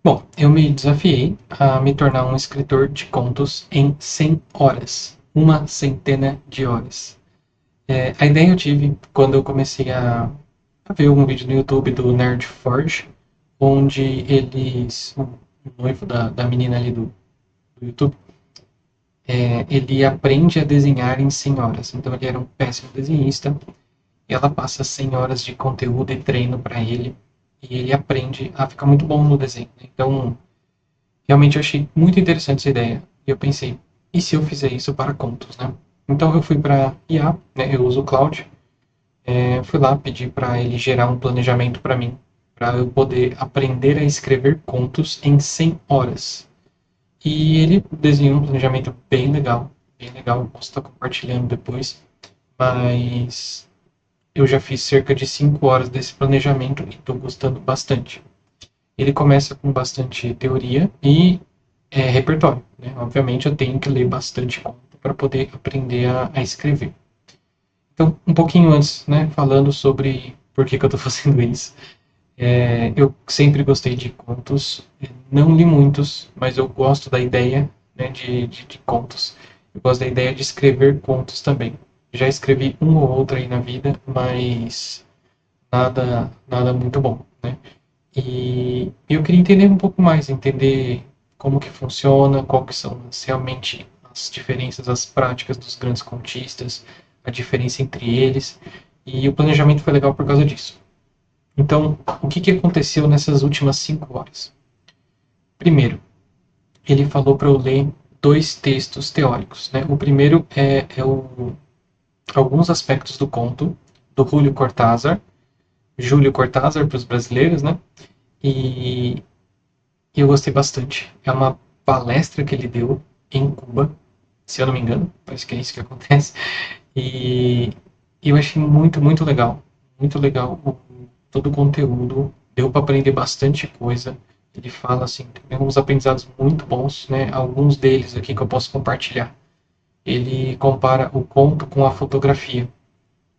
Bom, eu me desafiei a me tornar um escritor de contos em 100 horas. Uma centena de horas. A ideia eu tive quando eu comecei a ver um vídeo no YouTube do Nerd Forge, onde o noivo da menina ali do YouTube, ele aprende a desenhar em 100 horas. Então ele era um péssimo desenhista, e ela passa 100 horas de conteúdo e treino para ele, e ele aprende a ficar muito bom no desenho. Então, realmente eu achei muito interessante essa ideia. E eu pensei, e se eu fizer isso para contos, né? Então eu fui para IA, né? Eu uso o Cloud. Fui lá pedir para ele gerar um planejamento para mim, para eu poder aprender a escrever contos em 100 horas. E ele desenhou um planejamento bem legal. Eu posso estar compartilhando depois, mas eu já fiz cerca de 5 horas desse planejamento e estou gostando bastante. Ele começa com bastante teoria e repertório, né? Obviamente eu tenho que ler bastante conto para poder aprender a escrever. Então, um pouquinho antes, né, falando sobre por que eu estou fazendo isso. Eu sempre gostei de contos, não li muitos, mas eu gosto da ideia, né, de contos. Eu gosto da ideia de escrever contos também. Já escrevi um ou outro aí na vida, mas nada muito bom, né? E eu queria entender um pouco mais, entender como que funciona, qual que são realmente as diferenças, as práticas dos grandes contistas, a diferença entre eles. E o planejamento foi legal por causa disso. Então, o que aconteceu nessas últimas 5 horas? Primeiro, ele falou para eu ler dois textos teóricos. Né? O primeiro alguns aspectos do conto, do Júlio Cortázar para os brasileiros, né? E eu gostei bastante. É uma palestra que ele deu em Cuba, se eu não me engano, parece que é isso que acontece. E eu achei muito legal. Muito legal todo o conteúdo. Deu para aprender bastante coisa. Ele fala assim, tem uns aprendizados muito bons, né? Alguns deles aqui que eu posso compartilhar. Ele compara o conto com a fotografia.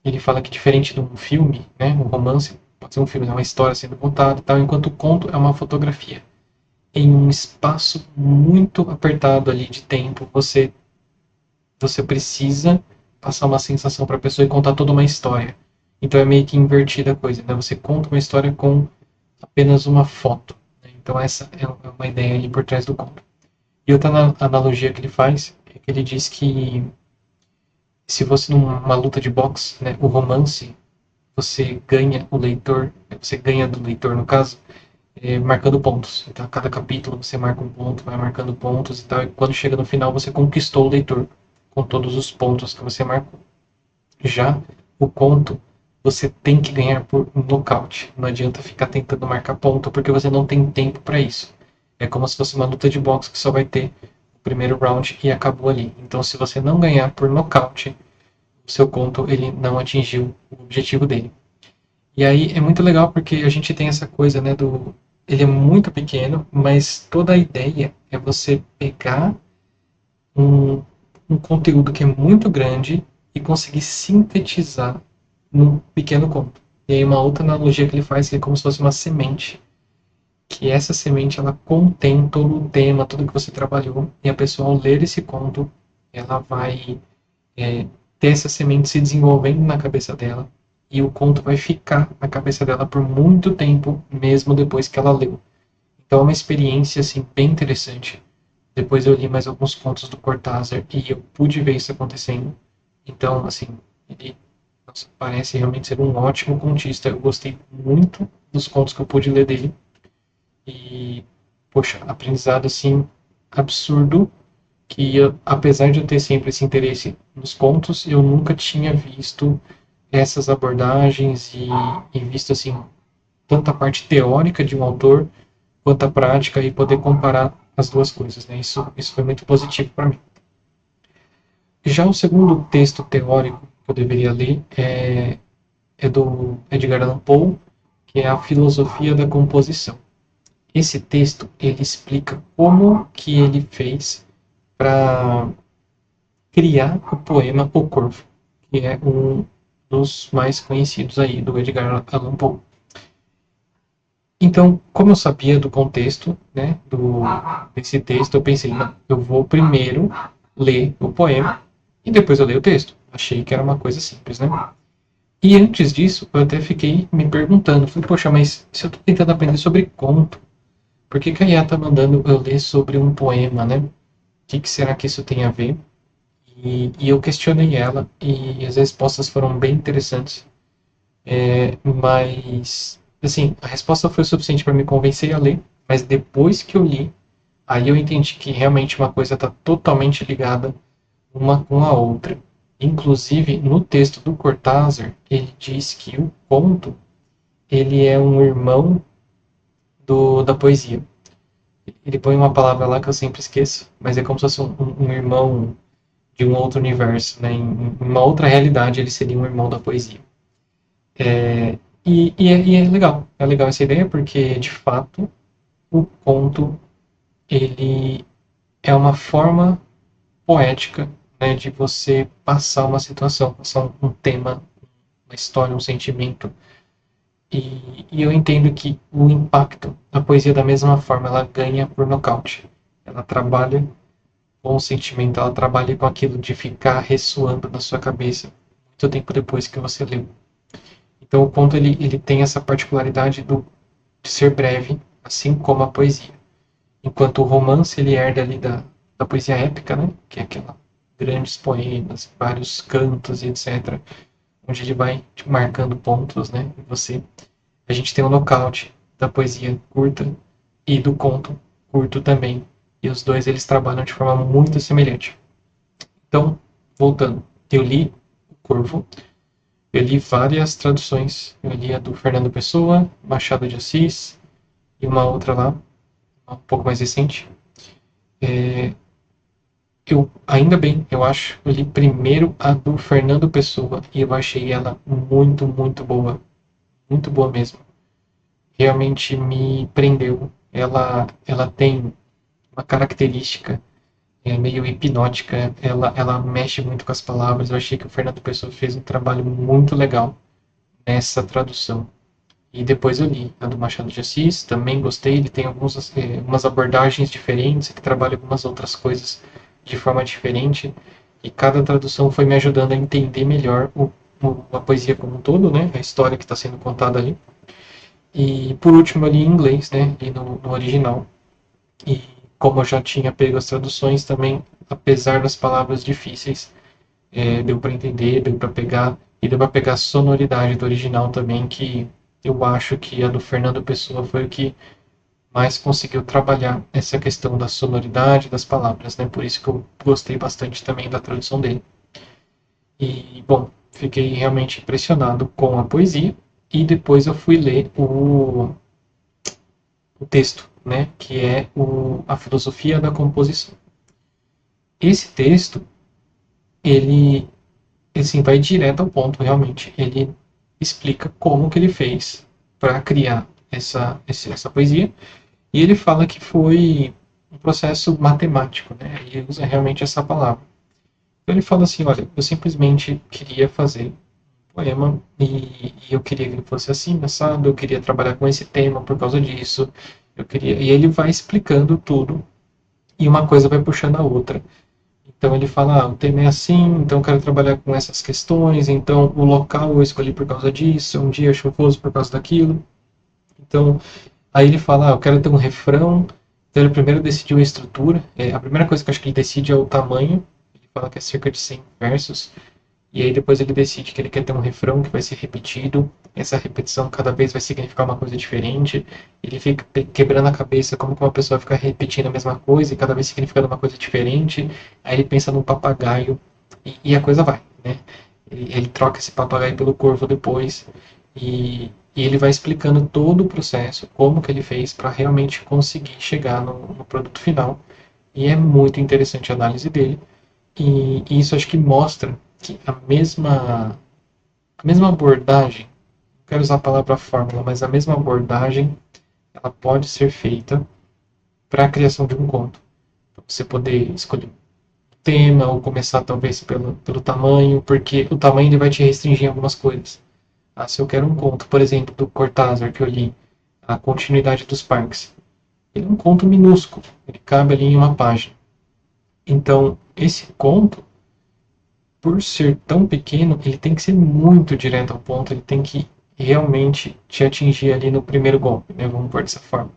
Ele fala que diferente de um filme, né? Um romance pode ser um filme, é uma história sendo contada, tal, enquanto o conto é uma fotografia em um espaço muito apertado ali de tempo, você precisa passar uma sensação para a pessoa e contar toda uma história. Então é meio que invertida a coisa, né? Você conta uma história com apenas uma foto. Né? Então essa é uma ideia ali por trás do conto. E outra analogia que ele faz é que ele diz que se você numa luta de boxe, né, o romance, você ganha do leitor no caso, marcando pontos. Então, a cada capítulo você marca um ponto, vai marcando pontos e tal. E quando chega no final, você conquistou o leitor com todos os pontos que você marcou. Já o conto, você tem que ganhar por nocaute. Não adianta ficar tentando marcar ponto, porque você não tem tempo para isso. É como se fosse uma luta de boxe que só vai ter o primeiro round e acabou ali. Então, se você não ganhar por nocaute, o seu conto ele não atingiu o objetivo dele. E aí é muito legal porque a gente tem essa coisa, né, do ele é muito pequeno, mas toda a ideia é você pegar um, um conteúdo que é muito grande e conseguir sintetizar num pequeno conto. E aí uma outra analogia que ele faz que é como se fosse uma semente, que essa semente ela contém todo o tema, tudo que você trabalhou, e a pessoa ao ler esse conto, ela vai é, ter essa semente se desenvolvendo na cabeça dela e o conto vai ficar na cabeça dela por muito tempo, mesmo depois que ela leu. Então é uma experiência assim bem interessante. Depois eu li mais alguns contos do Cortázar e eu pude ver isso acontecendo. Então, assim, ele nossa, parece realmente ser um ótimo contista. Eu gostei muito dos contos que eu pude ler dele. E, poxa, aprendizado assim absurdo que apesar de eu ter sempre esse interesse nos contos, eu nunca tinha visto essas abordagens e visto assim tanto a parte teórica de um autor quanto a prática e poder comparar as duas coisas, né? Isso foi muito positivo para mim. Já o segundo texto teórico que eu deveria ler é do Edgar Allan Poe, que é a Filosofia da Composição. Esse texto ele explica como que ele fez para criar o poema O Corvo, que é um dos mais conhecidos aí do Edgar Allan Poe. Então, como eu sabia do contexto, né, desse texto, eu pensei, não, eu vou primeiro ler o poema e depois eu leio o texto. Achei que era uma coisa simples, né? E antes disso, eu até fiquei me perguntando, falei, poxa, mas se eu estou tentando aprender sobre conto, por que que a IA tá mandando eu ler sobre um poema, né? O que será que isso tem a ver? E eu questionei ela e as respostas foram bem interessantes. Mas, assim, a resposta foi suficiente para me convencer a ler, mas depois que eu li, aí eu entendi que realmente uma coisa está totalmente ligada uma com a outra. Inclusive, no texto do Cortázar, ele diz que o conto ele é um irmão da poesia. Ele põe uma palavra lá que eu sempre esqueço, mas é como se fosse um irmão de um outro universo, né? Em uma outra realidade, ele seria um irmão da poesia. E é legal essa ideia porque, de fato, o conto ele é uma forma poética, né, de você passar uma situação, passar um tema, uma história, um sentimento. E eu entendo que o impacto da poesia, da mesma forma, ela ganha por nocaute. Ela trabalha com o sentimento, ela trabalha com aquilo de ficar ressoando na sua cabeça muito tempo depois que você leu. Então o conto ele tem essa particularidade de ser breve, assim como a poesia. Enquanto o romance ele herda ali da poesia épica, né? Que é aquela grandes poemas, vários cantos e etc. Onde ele vai tipo, marcando pontos, né? E você, a gente tem o nocaute da poesia curta e do conto curto também. E os dois eles trabalham de forma muito semelhante. Então, voltando, eu li o Corvo, eu li várias traduções. Eu li a do Fernando Pessoa, Machado de Assis e uma outra lá, um pouco mais recente. Eu, ainda bem, eu acho, eu li primeiro a do Fernando Pessoa e eu achei ela muito, muito boa mesmo. Realmente me prendeu. Ela tem uma característica meio hipnótica, ela mexe muito com as palavras. Eu achei que o Fernando Pessoa fez um trabalho muito legal nessa tradução. E depois eu li a do Machado de Assis, também gostei. Ele tem umas abordagens diferentes, que trabalha algumas outras coisas de forma diferente. E cada tradução foi me ajudando a entender melhor a poesia como um todo, né? A história que está sendo contada ali. E por último eu li em inglês, né? E no original. E como eu já tinha pego as traduções também, apesar das palavras difíceis, deu para entender, deu para pegar, e deu para pegar a sonoridade do original também, que eu acho que a do Fernando Pessoa foi o que mais conseguiu trabalhar essa questão da sonoridade das palavras, né? Por isso que eu gostei bastante também da tradução dele. E, bom, fiquei realmente impressionado com a poesia, e depois eu fui ler o texto, né? Que é a filosofia da composição. Esse texto, ele assim, vai direto ao ponto, realmente. Ele explica como que ele fez para criar essa poesia. E ele fala que foi um processo matemático, né? Ele usa realmente essa palavra. Então ele fala assim, olha, eu simplesmente queria fazer um poema e eu queria que ele fosse assim, assado, eu queria trabalhar com esse tema por causa disso. Eu queria, e ele vai explicando tudo e uma coisa vai puxando a outra. Então ele fala, o tema é assim, então eu quero trabalhar com essas questões, então o local eu escolhi por causa disso, um dia chuvoso por causa daquilo. Então, aí ele fala, eu quero ter um refrão. Então ele primeiro decidiu a estrutura. A primeira coisa que eu acho que ele decide é o tamanho. Ele fala que é cerca de 100 versos. E aí depois ele decide que ele quer ter um refrão que vai ser repetido. Essa repetição cada vez vai significar uma coisa diferente. Ele fica quebrando a cabeça como que uma pessoa fica repetindo a mesma coisa e cada vez significando uma coisa diferente. Aí ele pensa num papagaio e a coisa vai, né? Ele troca esse papagaio pelo corvo depois e ele vai explicando todo o processo, como que ele fez para realmente conseguir chegar no produto final. E é muito interessante a análise dele. E isso acho que mostra que a mesma abordagem, não quero usar a palavra fórmula, mas a mesma abordagem, ela pode ser feita para a criação de um conto. Então, você poder escolher o tema ou começar talvez pelo tamanho, porque o tamanho ele vai te restringir em algumas coisas. Se eu quero um conto, por exemplo, do Cortázar que eu li, a continuidade dos parques. Ele é um conto minúsculo, ele cabe ali em uma página. Então, esse conto, por ser tão pequeno, ele tem que ser muito direto ao ponto, ele tem que realmente te atingir ali no primeiro golpe, né? Vamos pôr dessa forma.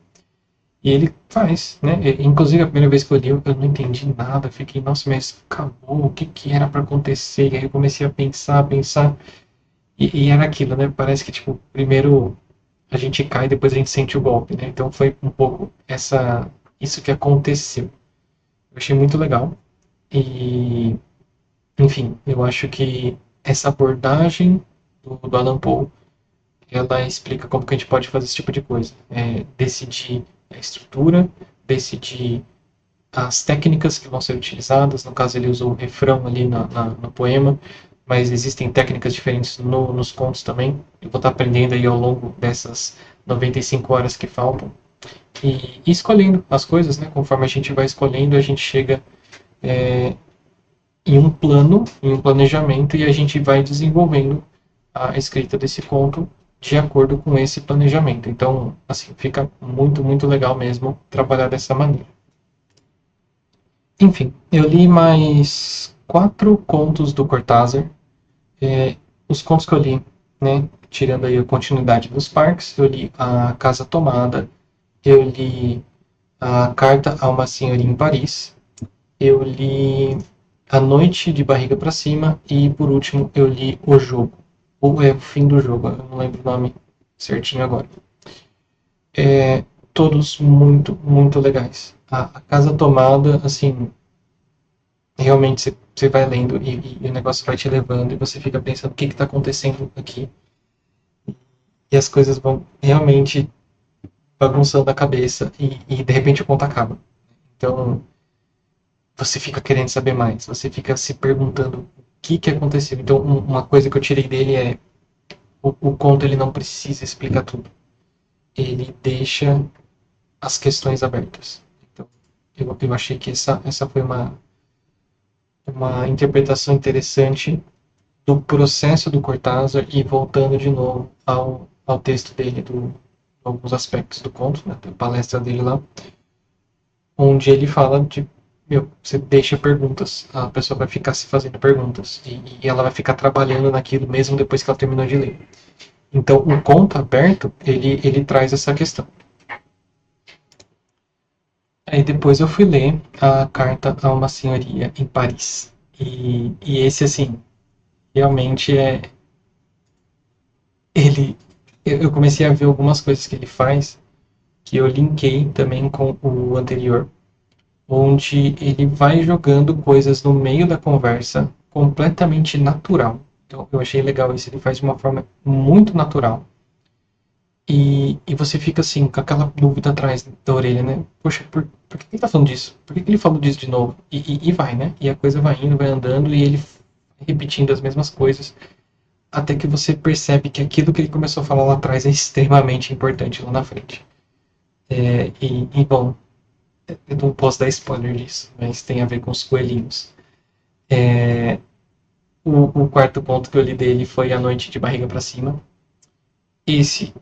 E ele faz, né? Inclusive, a primeira vez que eu li, eu não entendi nada. Fiquei, nossa, mas acabou, o que que era para acontecer? E aí eu comecei a pensar, e era aquilo, né? Parece que, tipo, primeiro a gente cai, depois a gente sente o golpe, né? Então foi um pouco isso que aconteceu. Eu achei muito legal. E, enfim, eu acho que essa abordagem do Alan Poe, ela explica como que a gente pode fazer esse tipo de coisa. Decidir a estrutura, decidir as técnicas que vão ser utilizadas. No caso, ele usou o refrão ali no poema, mas existem técnicas diferentes nos contos também. Eu vou estar aprendendo aí ao longo dessas 95 horas que faltam. E escolhendo as coisas, né? Conforme a gente vai escolhendo, a gente chega em um plano, em um planejamento, e a gente vai desenvolvendo a escrita desse conto de acordo com esse planejamento. Então, assim, fica muito, muito legal mesmo trabalhar dessa maneira. Enfim, eu li mais 4 contos do Cortázar. Os contos que eu li, né, tirando aí a continuidade dos parques, eu li A Casa Tomada, eu li A Carta a uma Senhoria em Paris, eu li A Noite de Barriga para Cima e, por último, eu li O Jogo. Ou é o Fim do Jogo, eu não lembro o nome certinho agora. Todos muito, muito legais. A Casa Tomada, assim, realmente você vai lendo e o negócio vai te levando e você fica pensando o que está acontecendo aqui. E as coisas vão realmente bagunçando a cabeça e de repente o conto acaba. Então você fica querendo saber mais, você fica se perguntando o que aconteceu. Então uma coisa que eu tirei dele é o conto ele não precisa explicar tudo. Ele deixa as questões abertas. Então eu achei que essa foi uma interpretação interessante do processo do Cortázar e voltando de novo ao texto dele, alguns aspectos do conto, né, da palestra dele lá, onde ele fala de, você deixa perguntas, a pessoa vai ficar se fazendo perguntas e ela vai ficar trabalhando naquilo mesmo depois que ela terminou de ler. Então, o conto aberto, ele traz essa questão. Aí depois eu fui ler A Carta a uma Senhoria em Paris. E esse, assim, realmente ele eu comecei a ver algumas coisas que ele faz que eu linkei também com o anterior, onde ele vai jogando coisas no meio da conversa completamente natural. Então eu achei legal isso, ele faz de uma forma muito natural. E você fica assim, com aquela dúvida atrás da orelha, né? Poxa, por que ele tá falando disso? Por que ele falou disso de novo? E vai, né? E a coisa vai indo, vai andando, e ele repetindo as mesmas coisas até que você percebe que aquilo que ele começou a falar lá atrás é extremamente importante lá na frente. Bom, eu não posso dar spoiler disso, mas tem a ver com os coelhinhos. O quarto ponto que eu li dele foi A Noite de Barriga para Cima. Esse,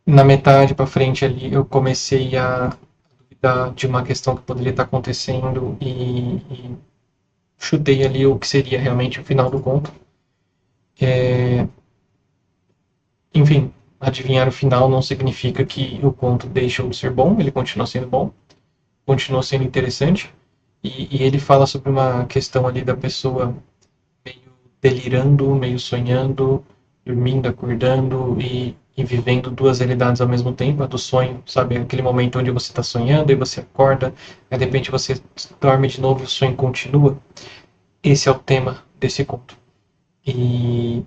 na metade para frente ali, eu comecei a duvidar de uma questão que poderia estar acontecendo e chutei ali o que seria realmente o final do conto. Enfim, adivinhar o final não significa que o conto deixou de ser bom, ele continua sendo bom, continua sendo interessante, e ele fala sobre uma questão ali da pessoa meio delirando, meio sonhando, dormindo, acordando e vivendo duas realidades ao mesmo tempo, a do sonho, sabe, aquele momento onde você está sonhando e você acorda, aí de repente você dorme de novo e o sonho continua. Esse é o tema desse conto. E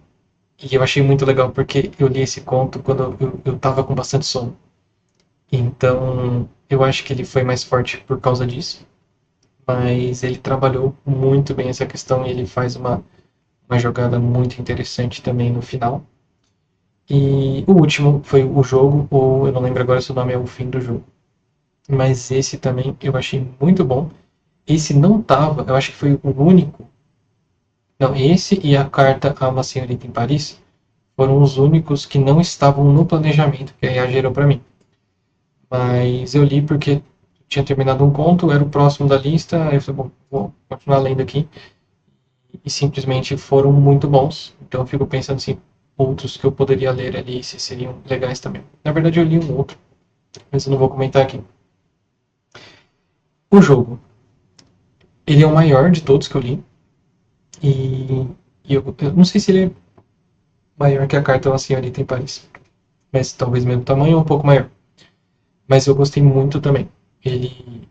E eu achei muito legal porque eu li esse conto quando eu tava com bastante sono. Então, eu acho que ele foi mais forte por causa disso. Mas ele trabalhou muito bem essa questão e ele faz uma jogada muito interessante também no final. E o último foi o jogo, ou eu não lembro agora se o nome é O Fim do Jogo. Mas esse também eu achei muito bom. Esse não tava, eu acho que foi o único. Não, esse e A Carta a uma Senhorita em Paris foram os únicos que não estavam no planejamento que a IA gerou para mim. Mas eu li porque tinha terminado um conto, era o próximo da lista, aí eu falei, bom, vou continuar lendo aqui. E simplesmente foram muito bons. Então eu fico pensando assim, outros que eu poderia ler ali, se seriam legais também. Na verdade eu li um outro, mas eu não vou comentar aqui. O jogo, ele é o maior de todos que eu li. E eu não sei se ele é maior que a Carta da Senhorita em Paris. Mas talvez mesmo tamanho ou um pouco maior. Mas eu gostei muito também. Ele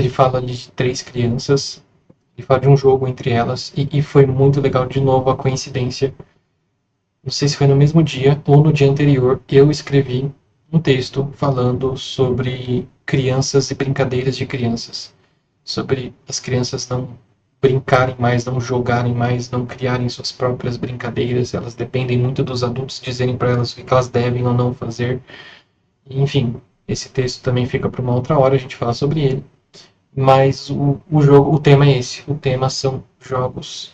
fala ali de três crianças, ele fala de um jogo entre elas, e foi muito legal de novo a coincidência. Não sei se foi no mesmo dia ou no dia anterior, eu escrevi um texto falando sobre crianças e brincadeiras de crianças. Sobre as crianças não brincarem mais, não jogarem mais, não criarem suas próprias brincadeiras. Elas dependem muito dos adultos dizerem para elas o que elas devem ou não fazer. Enfim, esse texto também fica para uma outra hora, a gente fala sobre ele. Mas o jogo, o tema é esse. O tema são jogos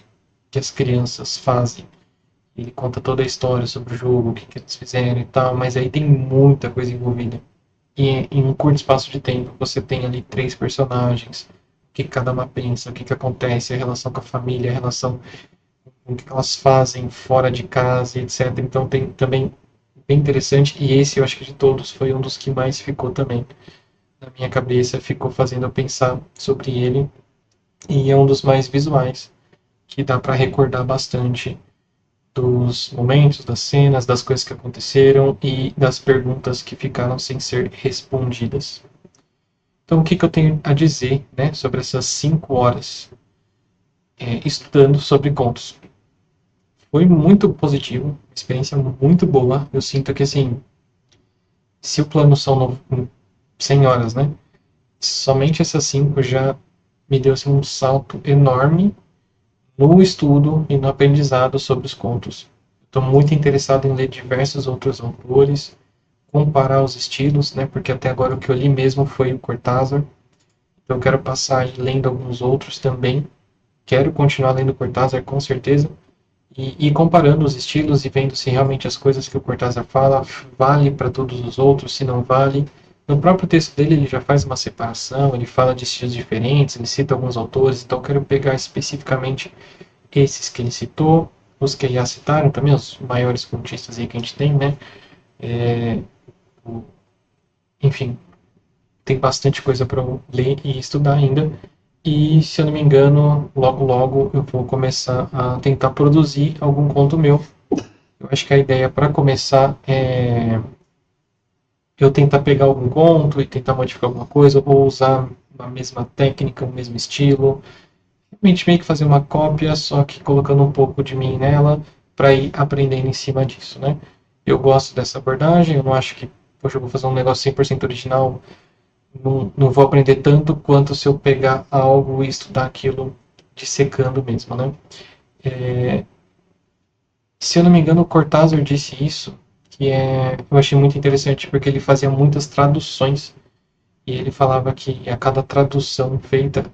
que as crianças fazem. Ele conta toda a história sobre o jogo, o que, que eles fizeram e tal, mas aí tem muita coisa envolvida. E em um curto espaço de tempo você tem ali três personagens, o que cada uma pensa, o que, que acontece, a relação com a família, a relação com o que elas fazem fora de casa, etc. Então tem também bem interessante, e esse eu acho que de todos foi um dos que mais ficou também na minha cabeça, ficou fazendo eu pensar sobre ele, e é um dos mais visuais, que dá para recordar bastante dos momentos, das cenas, das coisas que aconteceram e das perguntas que ficaram sem ser respondidas. Então, o que, que eu tenho a dizer, né, sobre essas 5 horas estudando sobre contos? Foi muito positivo, experiência muito boa. Eu sinto que, assim, se o plano são 100 horas, né, somente essas 5 já me deu assim, um salto enorme no estudo e no aprendizado sobre os contos. Estou muito interessado em ler diversos outros autores, comparar os estilos, né? Porque até agora o que eu li mesmo foi o Cortázar. Então eu quero passar aí lendo alguns outros também. Quero continuar lendo o Cortázar com certeza. E comparando os estilos e vendo se realmente as coisas que o Cortázar fala vale para todos os outros, se não vale. No próprio texto dele ele já faz uma separação, ele fala de estilos diferentes, ele cita alguns autores, então eu quero pegar especificamente esses que ele citou, os que já citaram também, os maiores contistas aí que a gente tem, né? É, enfim, tem bastante coisa para eu ler e estudar ainda. E, se eu não me engano, logo logo eu vou começar a tentar produzir algum conto meu. Eu acho que a ideia para começar é eu tentar pegar algum conto e tentar modificar alguma coisa, ou usar a mesma técnica, o mesmo estilo. Realmente meio que fazer uma cópia, só que colocando um pouco de mim nela, para ir aprendendo em cima disso, né? Eu gosto dessa abordagem, eu não acho que, poxa, eu vou fazer um negócio 100% original, não vou aprender tanto quanto se eu pegar algo e estudar aquilo dissecando mesmo, né? Se eu não me engano, o Cortázar disse isso, eu achei muito interessante, porque ele fazia muitas traduções, e ele falava que a cada tradução feita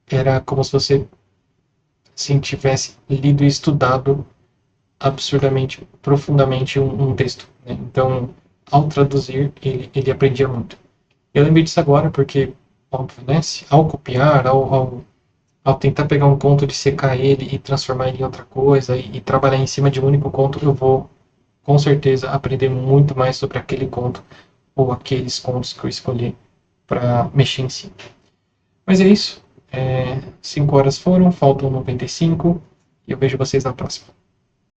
era como se você assim, tivesse lido e estudado absurdamente, profundamente um texto. Né? Então, ao traduzir, ele aprendia muito. Eu lembrei disso agora porque, óbvio, né? Ao copiar, ao tentar pegar um conto, dissecar ele e transformar ele em outra coisa e trabalhar em cima de um único conto, eu vou, com certeza, aprender muito mais sobre aquele conto ou aqueles contos que eu escolhi para mexer em si. Mas é isso. 5 horas foram, faltam 95 e eu vejo vocês na próxima.